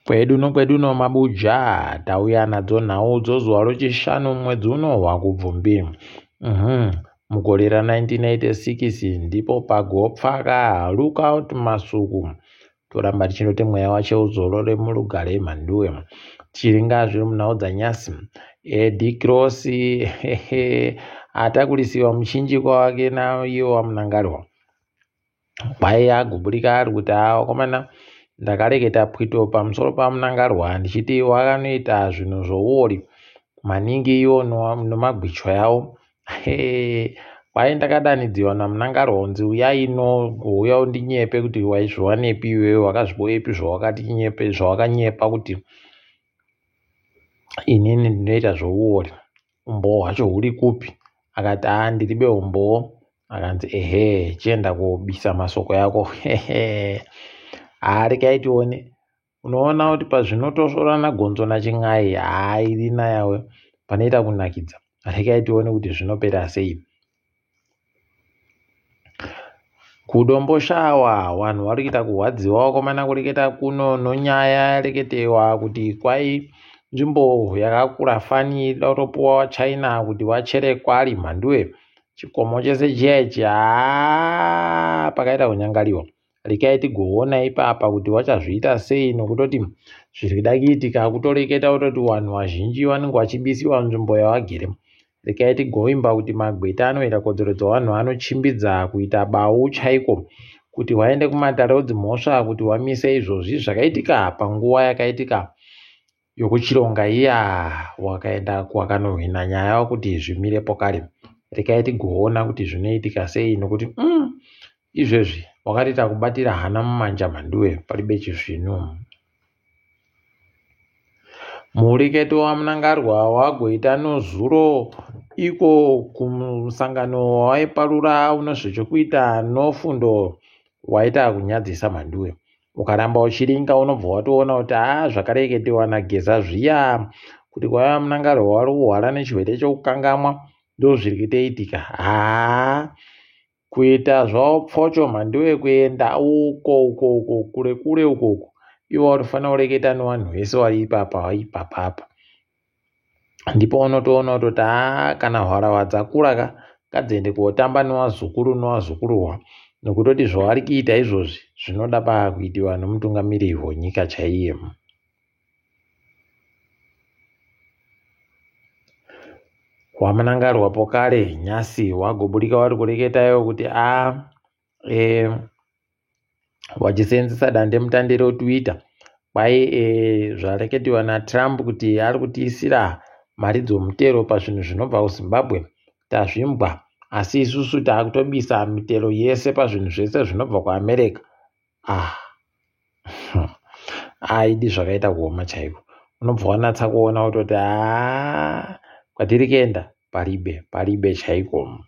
kweduno mabuja tauya nadzo nhaudzo zuva rechishanu mwedzi uno hwakubvumbi. Mugore ra1986 ndipo pagopfaka Lookout Masuku toramba tichinoti mweya wacho uzorore murugare mhanduwe tichiringa zviri munhau dzanyasi Cross atakurisiwa muchinjikwa wake naiyo wamunangarwa kwai agoburika ari kuti wakomana ndakareketa pwito pamusoro pamunangarwa ndichiti wakanoita zvinhu zvouri maningi iwo nomagwichwa yawo kwai ndakadanidziwa namunangarwa unzi uyai uya undinyepe kuti waizviwanepi iwewe wakazviboepi zvawakanyepa kuti inini ndinoita zvouori umboo hwacho huri kupi akati ndiribe umboo akanzi chienda kobisa masoko yako rekaitione unoona kuti pazvinotosorana gonzo nachin'ai irina yawe panoita kunakidza rekaitione kuti zvinopera sei. Kudomboshawa vanhu vari kuita kuhwadziwa wakomana kureketa kuno nonyaya reketewa kuti kwai nzvimbo yakakura fani dautopuwa China kuti vachere kwari mhanduwe chikomo chese chiyachi pakaita kunyangariwa rikaiti goona ipapa kuti vachazviita sei nokutoti zviri kuda kuitika kutoreketa kutoti vanhu vazhinji vanenge vachibisiwa nzvimbo yavagere rikaiti goimba kuti magweta anoita kodzero dzavanhu anochimbidza kuita bau chaiko kuti vaende kumatarauzi mhosva kuti vamise izvozvi zvakaitika panguva yakaitika yokuchironga wakaenda kwakanohwina nyaya kuti zvimirepo kare rikaiti goona kuti zvinoitika sei nokuti izvezvi wakatoita kubatira hana mumanja mhanduwe paribe chizvino. Mureketo wamunangarwa wagoita nozuro iko kumusangano waiparura unozvechekuita nofundo waita kunyadzisa mhanduwe ukaramba uchiringa unobva watoona kuti zvakareketewa nageza zviya kuti kwaiva munangarwa wari kuhwara nechirwere chokukangamwa ndo zviri kutoitika kuita zvavo pfocho mhanduwe kuenda uko kure ukoko iwo watofanira kureketa nevanhu vese vari ipapa ndipo unotoona kutoti kana hwarawa dzakura ngadziende kotamba nevazukurwa nokutoti zvavari kuita izvozvi zvinoda kuitiwa nemutungamiriri wenyika chaiye. Wamunangarwapo kare nyasi wagoburika vari kureketayo kuti vachisenzesa dande mutande reTwitter kwai zvareketiwa naTrump kuti ari kutiisira mari dzomutero pazvinhu zvinobva kuZimbabwe tazvimbwa asi isusu taakutobisa mitero yese pazvinhu zvese zvinobva kuAmerica. Aidi zvakaita kuoma chaiko unobva wanatsa kuona kutoti kwatiri kuenda paribe chaiko.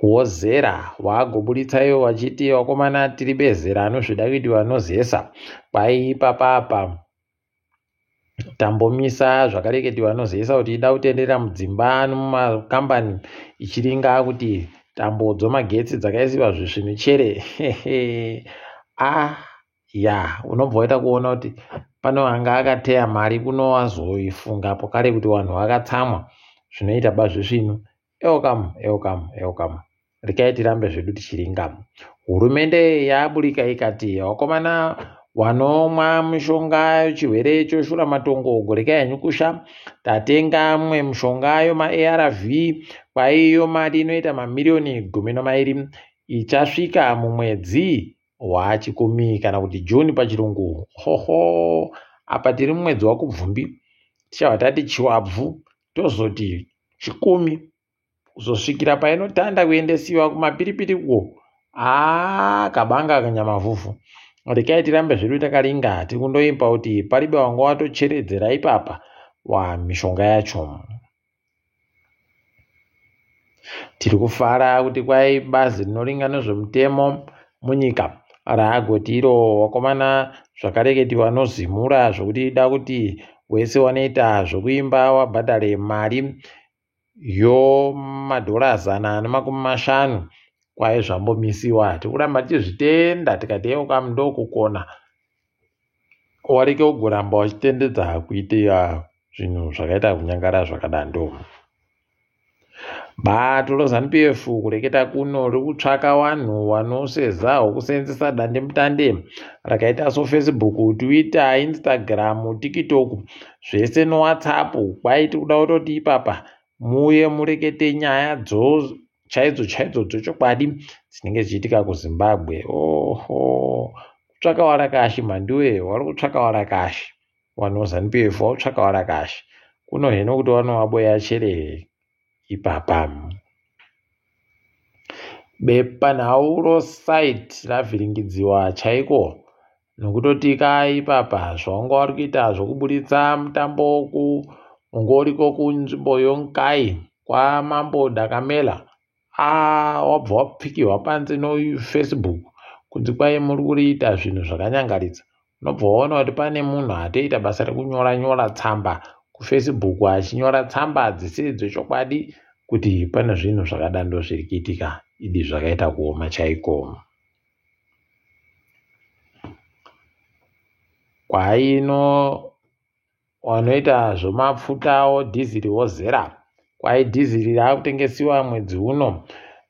Wozera waagoburitsayo wachiti wakomana tiri bezera anozvida kuitiwa nozesa kwai papapa tambomisa zvakareketiwa nozesa kuti ida kutendera mudzimba nomumakambani ichiringa kuti tambo dzomagetsi dzakaisiwa zvisvinu chere unobva waita kuona kuti pano anga akateya mari kuno wazoifungapo kare kuti vanhu vakatsamwa zvinoita bazvisvinu eukamu rikaiti rambe zvedu tichiringa. Hurumende yaburika ikati wakomana wanomwa mishonga chirwere choshura matongo gorekai nyukusha tatenga mwe mishonga maARV kwaiyo mari inoita mamiliyoni 12 ichasvika mumwedzi wachikumi kana kuti Juni pachirungu. Apa tiri mumwedzi wakubvumbi tichabva tati chiwabvu tozoti chikumi kuzosvikira painotanda kuendesiwa kumapiripiri uko kabanga kanyamavuvu rekai tirambe zvedu takaringa tiri kundoimba kuti paribe wanga watocheredzera ipapa mishonga yacho. Tiri kufara kuti kwai bazi rinoringa nezvemutemo munyika raagoti iro wakomana zvakareketiwa nozimura zvokuti ida kuti wese wanoita zvokuimba wabhadhare mari $150 kwai zvambomisiwa. Tikuramba tichizvitenda tikati yeuka mundokukona wareke kugoramba wachitendedza kuita zvinhu zvakaita kunyangara zvakadando. Bato reZANU-PF kureketa kuno riri kutsvaka vanhu vanoseza hwokuseenzesa dandemutande rakaita soFacebook, Twitter, Instagram, TikTok zvese noWhatsApp. Kwai tikuda kutoti ipapa muuye murekete nyaya chaidzo dzechokwadi dzinenge dzichiitika kuZimbabwe. Oho, kutsvaka warakashi manduwe, wari kutsvaka warakashi. Vanhu veZANU-PF vautsvaka warakashi. Kuno heno kuti vanovaboya chere ipapa. Bepanhauro site ravhiringidziwa chaiko nokutoti ipapa zvawanga vari kuita zvokuburitsa mutambo ungoriko kunzvimbo yonkai kwaMambo Dakamela wabva wapfigirwa panze noFacebook kunzi kwai muri kuriita zvinhu zvakanyangaridza. Unobva waona kuti pane munhu atoita basa rekunyora tsamba kuFacebook achinyora tsamba dzisiri dzechokwadi kuti pane zvinhu zvakadando zviri kuitika. Idi zvakaita kuoma chaiko. Kwaino wanoita zvomapfuta dhiziri wozera. Kwai dhiziri raakutengesiwa mwedzi uno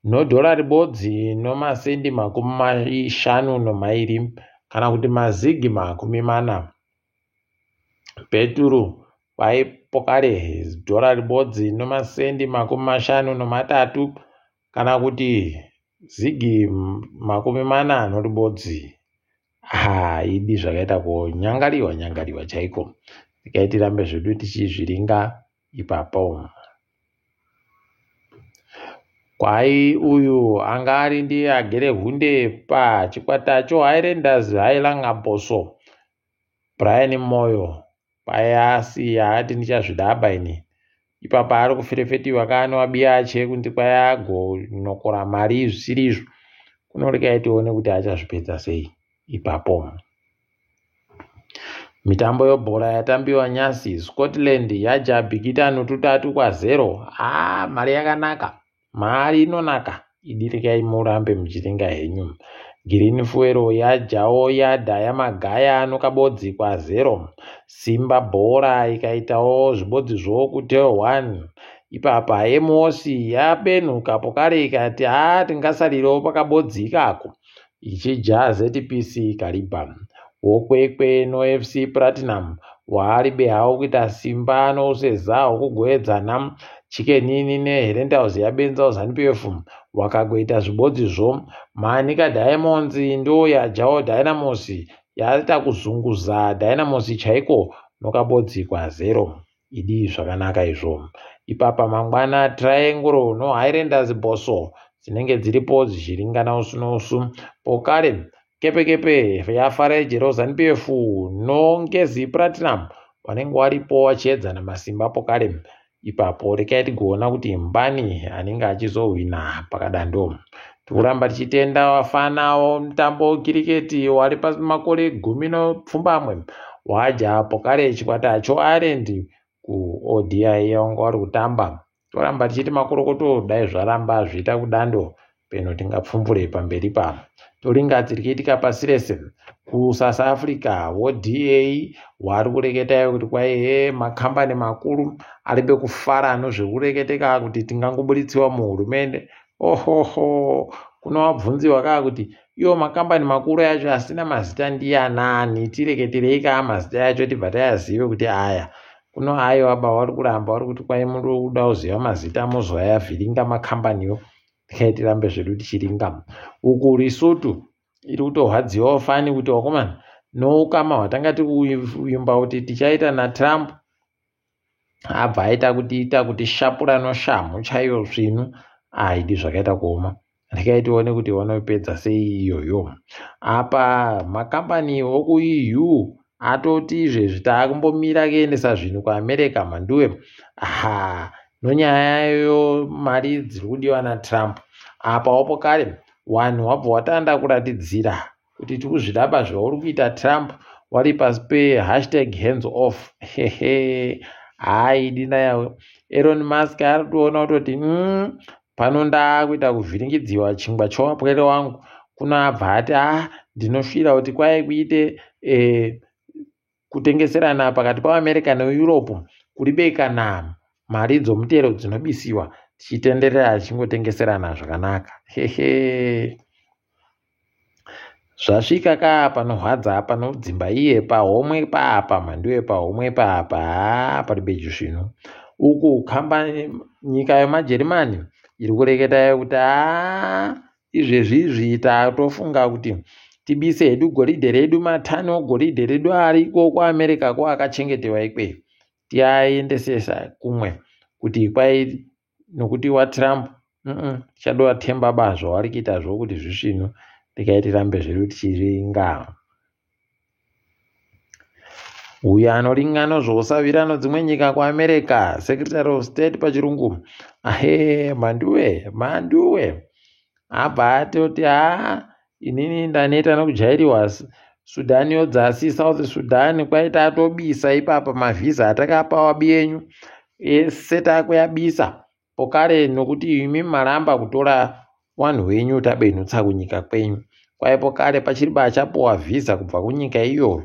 $1 bodzi nomasendi 52 kana kuti mazigi 40. Peturu kwai pokare $1 bodzi nomasendi 53 kana kuti zigi 40 ribodzi. Idi zvakaita kunyangariwa chaiko. Tikaitiramba zvedu tichizviringa ipapo. Kwai uyu anga ari ndiye agere hunde pachikwata choHighlanders Hailang'amboso, Brian Moyo payasiya ati ndichazvidaba ini. Ipapa ari kuferefetiwa kaanowabiya chekunzi kwai agonokora mari zvisirizvo. Kunoreka tione kuti achazvipedza sei ipapo. Mitambo yebhora yatambiwa nyasi. Scotland yajabhikita 3-0. Mari yakanaka. Mari inonaka. Idirekai murambe muchiringa henyu. Green Fuero yajawo yadhaya magaya anokabodzi 0. Simba bhora ikaitawo zvibodzi zvo kutel 1. Ipapa Emosi yabenuka pokare ikati tingasarirewo pakabodzi ikako. Ichija ZPC Kariba. Wokwekwe noFC Platinum waribe hawo kuita Simba anoseza hwokugoedzana. Chikenini neHerendaus yabenzawo ZANU-PF wakagoita zvibodzi zvo. Manika Diamonds ndo yajawo Dynamos yaita kuzunguza Dynamos chaiko nokabodzi 0. Idi zvakanaka izvo. Ipapa mangwana Triangle noHighlanders Boso dzinenge dziripo dzichiringana usu pokare kepekepe yaFarage roZANU-PF noNgezi Platinum vanenge varipo vachiedzana masimba pokare. Ipapo rekai tigoona kuti mbani anenge achizohwina pakadando. Tikuramba tichitenda vafana mutambo kiriketi wari pamakore 17 waja pokare chikwata choIreland kuODI wanga vari kutamba. Toramba tichiti makorokoto dai zvaramba zviita kudando peno tingapfumbure pamberi pa. Toringa tiri kuitika pasi rese kuSouth Africa ODA wari kureketa kuti kwai makambani makuru aribe kufara nozvekureketeka kuti tingangobuditsiwa muhurumende. Ohoho, kunovabvunziwa kaa kuti iwo makambani makuru yacho asina mazita ndianani, tireketerei kaa mazita yacho tibva tayazive kuti aya. Kuno ayo aba wari kuramba wari kuti kwai muri kuda kuziva mazita mozoayavhiringa makambaniwo. Tikatirambe zvedu tichiringa. Uku Lesotho iri kutohwadziwa fani kuti wakomana noukama hwatanga tikuimba kuti tichaita naTrump abva aita kuti shapura noshamu chaiyo zvinu. Aidi zvakaita kuoma. Rekai tione kuti vanopedza sei iyoyo. Apa makambani okuEU atoti izvezvi taakumbomira kuendesa zvinhu kuAmerica manduwe. Nonyaya yayo mari dziri kudiwa naTrump. Apa wapo kare wanhu wabva watanda kuratidzira kuti tikuzvidaba zvauri kuita Trump wari pasi pe#hands off. Haidi nayo. Elon Musk ari kutoona kutoti pano ndakuita kuvhiringidziwa chingwa chowapwere wangu kunabva ati ndinosvira kuti kwai kuite kutengeserana pakati paAmerica neEurope kuribekana mari dzomutero dzinobisiwa tichitenderera achingotengeserana zvakanaka. Zvasvika panohwadza panodzimba iye pahomwe papa mhandu yepahomwe papa paribeju zvino uku nyika yemaJerimani iri kureketa kuti izvezvizvi tatofunga kuti tibise hedu goridhe redu, matani ogoridhe redu ariko kuAmerica ko akachengetewa ikweyo tiaendesesa kumwe kuti kwai nokuti waTrump tichadova temba bazvo vari kuitazvo kuti zvisvino tikaiti rambe zvedu tichiringa. Uyo anoringano zvosavirano dzimwe nyika kuAmerica, Secretary of State pachirungu, mhanduwe abva atoti inini ndaneta nokujairiwa Sudani yodzasi, South Sudan kwai tatobisa ipapa mavhiza atakapa wabi yenyu ese takuyabisa pokare nokuti imi maramba kutora wanhu wenyu tabenutsa kunyika kwenyu kwai pokare pachiri bachapowa vhiza kubva kunyika iyoyo.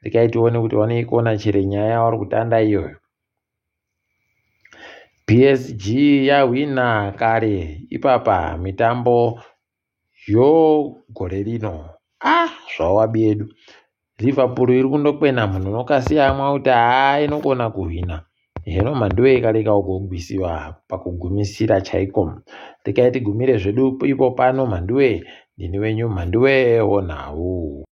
Ndikaitione kuti wanoikona chere nyaya vari kutanda iyoyo. PSG yahwina kare ipapa mitambo yogore rino. Zvawabi yedu. Liverpool iri kundokwena munhu nokasiyamwa kuti inogona kuhwina. Hino mhanduwe ikareka kugwisiwa pakugumisira chaiko. Tikaiti gumire zvedu ipo pano mhanduwe ndini wenyu mhanduwe onhau.